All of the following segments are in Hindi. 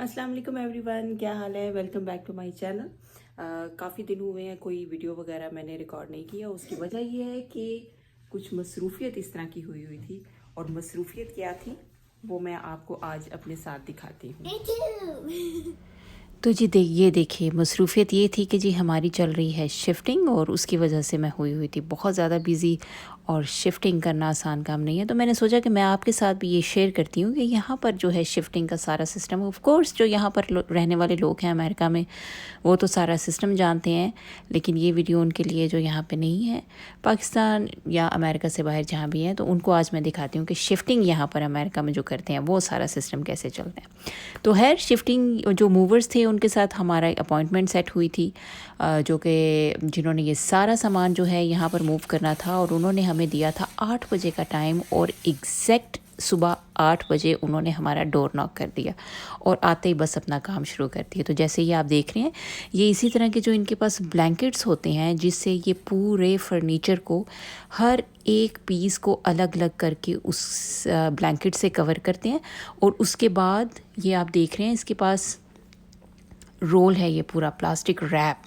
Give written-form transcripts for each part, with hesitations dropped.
अस्सलाम वालेकुम एवरीवन, क्या हाल है। Welcome back to my channel. काफ़ी दिन हुए हैं कोई वीडियो वगैरह मैंने रिकॉर्ड नहीं किया। उसकी वजह ये है कि कुछ मसरूफ़ियत इस तरह की हुई थी, और मसरूफ़ियत क्या थी वो मैं आपको आज अपने साथ दिखाती हूँ। तो जी ये देखिए मसरूफ़ियत ये थी कि जी हमारी चल रही है शिफ्टिंग, और उसकी वजह से मैं हुई थी बहुत ज़्यादा बिज़ी, और शिफ्टिंग करना आसान काम नहीं है। तो मैंने सोचा कि मैं आपके साथ भी ये शेयर करती हूँ कि यहाँ पर जो है शिफ्टिंग का सारा सिस्टम, ऑफ कोर्स जो यहाँ पर रहने वाले लोग हैं अमेरिका में वो तो सारा सिस्टम जानते हैं, लेकिन ये वीडियो उनके लिए जो यहाँ पे नहीं है, पाकिस्तान या अमेरिका से बाहर जहाँ भी हैं, तो उनको आज मैं दिखाती हूँ कि शिफ्टिंग यहाँ पर अमेरिका में जो करते हैं वो सारा सिस्टम कैसे चलता है। तो खैर शिफ्टिंग जो मूवर्स थे उनके साथ हमारा अपॉइंटमेंट सेट हुई थी, जो कि जिन्होंने ये सारा सामान जो है यहाँ पर मूव करना था, और उन्होंने हमें दिया था 8 बजे का टाइम, और एग्जैक्ट सुबह 8 बजे उन्होंने हमारा डोर नॉक कर दिया और आते ही बस अपना काम शुरू कर दिया। तो जैसे ये आप देख रहे हैं, ये इसी तरह के जो इनके पास ब्लैंकेट्स होते हैं जिससे ये पूरे फर्नीचर को हर एक पीस को अलग अलग करके उस ब्लैंकेट से कवर करते हैं। और उसके बाद ये आप देख रहे हैं इसके पास रोल है ये पूरा प्लास्टिक रैप,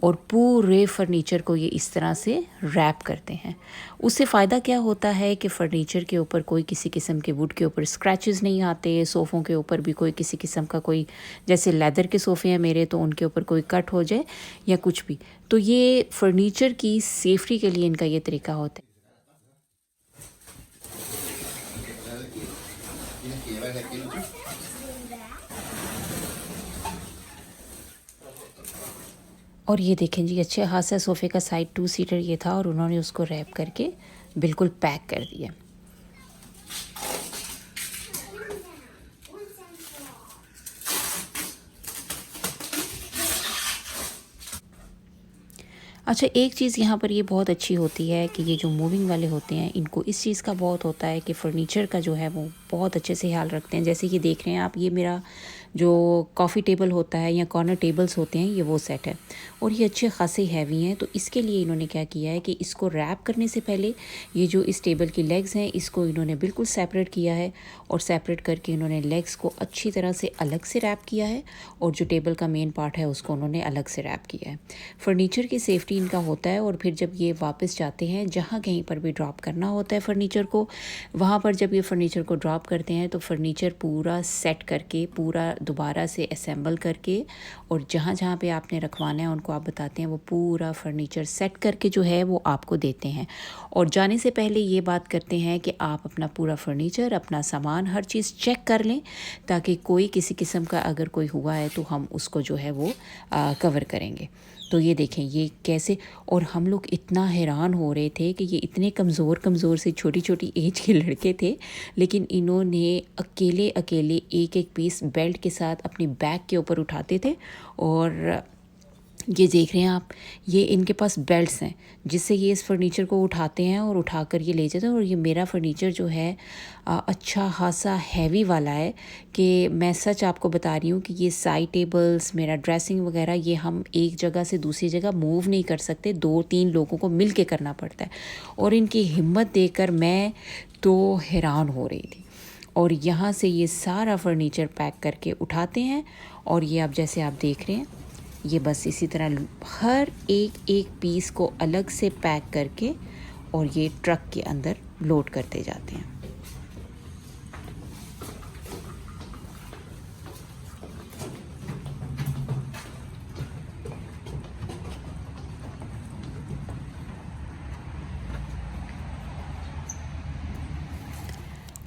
और पूरे फर्नीचर को ये इस तरह से रैप करते हैं। उससे फ़ायदा क्या होता है कि फ़र्नीचर के ऊपर कोई किसी किस्म के वुड के ऊपर स्क्रैचेस नहीं आते, सोफ़ों के ऊपर भी कोई किसी किस्म का कोई, जैसे लेदर के सोफ़े हैं मेरे, तो उनके ऊपर कोई कट हो जाए या कुछ भी, तो ये फर्नीचर की सेफ्टी के लिए इनका ये तरीका होता है। और ये देखें जी, अच्छे खासा सोफ़े का साइड 2 सीटर ये था, और उन्होंने उसको रैप करके बिल्कुल पैक कर दिया। अच्छा, एक चीज़ यहाँ पर ये बहुत अच्छी होती है कि ये जो मूविंग वाले होते हैं इनको इस चीज़ का बहुत होता है कि फ़र्नीचर का जो है वो बहुत अच्छे से ख्याल रखते हैं। जैसे ये देख रहे हैं आप, ये मेरा जो कॉफ़ी टेबल होता है या कॉर्नर टेबल्स होते हैं, ये वो सेट है, और ये अच्छे खासे हैवी हैं। तो इसके लिए इन्होंने क्या किया है कि इसको रैप करने से पहले ये जो इस टेबल की लेग्स हैं इसको इन्होंने बिल्कुल सेपरेट किया है, और सेपरेट करके इन्होंने लेग्स को अच्छी तरह से अलग से रैप किया है, और जो टेबल का मेन पार्ट है उसको उन्होंने अलग से रैप किया है। फर्नीचर की सेफ्टी इनका होता है, और फिर जब ये वापस जाते हैं, जहाँ कहीं पर भी ड्रॉप करना होता है फ़र्नीचर को, वहाँ पर जब ये फ़र्नीचर को ड्रॉप करते हैं तो फ़र्नीचर पूरा सेट करके, पूरा दोबारा से असेंबल करके, और जहाँ जहाँ पे आपने रखवाना है उनको आप बताते हैं, वो पूरा फ़र्नीचर सेट करके जो है वो आपको देते हैं। और जाने से पहले ये बात करते हैं कि आप अपना पूरा फ़र्नीचर, अपना सामान, हर चीज़ चेक कर लें, ताकि कोई किसी किस्म का अगर कोई हुआ है तो हम उसको जो है वो कवर करेंगे। तो ये देखें ये कैसे, और हम लोग इतना हैरान हो रहे थे कि ये इतने कमज़ोर से छोटी छोटी एज के लड़के थे, लेकिन इन्होंने अकेले अकेले एक एक पीस बेल्ट के साथ अपनी बैग के ऊपर उठाते थे। और ये देख रहे हैं आप, ये इनके पास बेल्ट्स हैं जिससे ये इस फर्नीचर को उठाते हैं और उठाकर ये ले जाते हैं। और ये मेरा फर्नीचर जो है अच्छा खासा हैवी वाला है, कि मैं सच आपको बता रही हूँ कि ये साइड टेबल्स, मेरा ड्रेसिंग वगैरह, ये हम एक जगह से दूसरी जगह मूव नहीं कर सकते, 2-3 लोगों को मिल के करना पड़ता है। और इनकी हिम्मत देखकर मैं तो हैरान हो रही थी। और यहाँ से ये सारा फर्नीचर पैक करके उठाते हैं, और ये अब जैसे आप देख रहे हैं, ये बस इसी तरह हर एक एक पीस को अलग से पैक करके और ये ट्रक के अंदर लोड करते जाते हैं।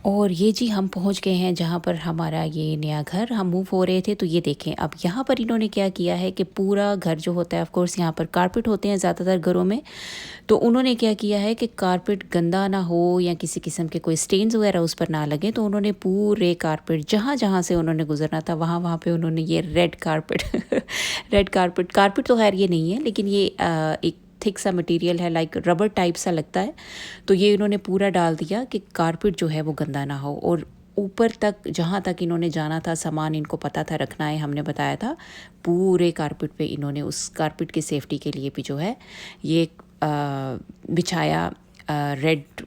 और ये जी हम पहुंच गए हैं जहाँ पर हमारा ये नया घर, हम मूव हो रहे थे। तो ये देखें अब यहाँ पर इन्होंने क्या किया है कि पूरा घर जो होता है, ऑफ कोर्स यहाँ पर कारपेट होते हैं ज़्यादातर घरों में, तो उन्होंने क्या किया है कि कारपेट गंदा ना हो या किसी किस्म के कोई स्टेन्स वगैरह उस पर ना लगे, तो उन्होंने पूरे कारपेट जहाँ जहाँ से उन्होंने गुजरना था वहाँ वहाँ पे उन्होंने ये रेड कारपेट रेड कारपेट तो खैर ये नहीं है, लेकिन ये एक थिक सा मटेरियल है, लाइक रबर टाइप सा लगता है, तो ये इन्होंने पूरा डाल दिया कि कारपेट जो है वो गंदा ना हो। और ऊपर तक जहाँ तक इन्होंने जाना था, सामान इनको पता था रखना है, हमने बताया था, पूरे कारपेट पे इन्होंने उस कारपेट की सेफ्टी के लिए भी जो है ये बिछाया रेड